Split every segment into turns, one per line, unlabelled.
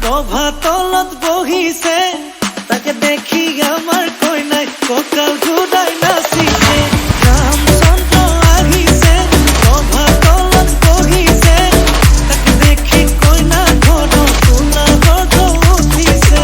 প্রভাতলত বহিছে তাকে দেখি আমার কই নাই ককাল ঘুরাই নাচিছে রামচন্দ্র আহিছে প্রভাতলত বহিছে তাকে দেখি কই না ঘর তোলা গর্ভ উঠিছে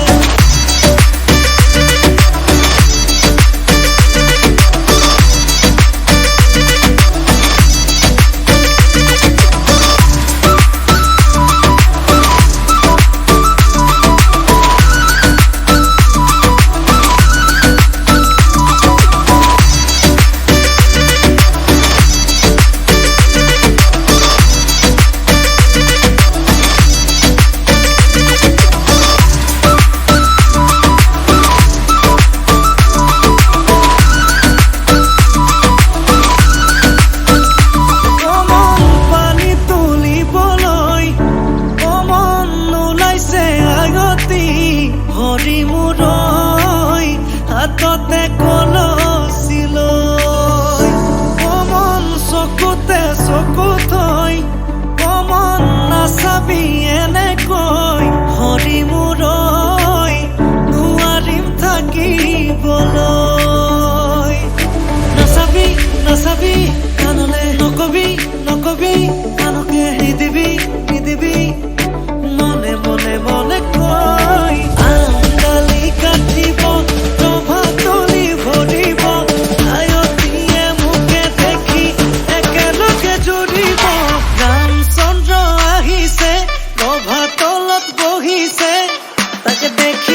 হাততে কলছিল কমন চকুতে চকু থৈ কমন নাচাবি এনেকৈ হৰি মূৰৈ নোৱাৰিম থাকিবলৈ নাচাবি নাচাবি কাণলে নকবি নকবি কাণকে নিদিবি নিদিবি মনে মনে মনে কৈ আঙালি কাটিব রামচন্দ্র আহিছে প্রভাতলত বহিছে তাকে দেখি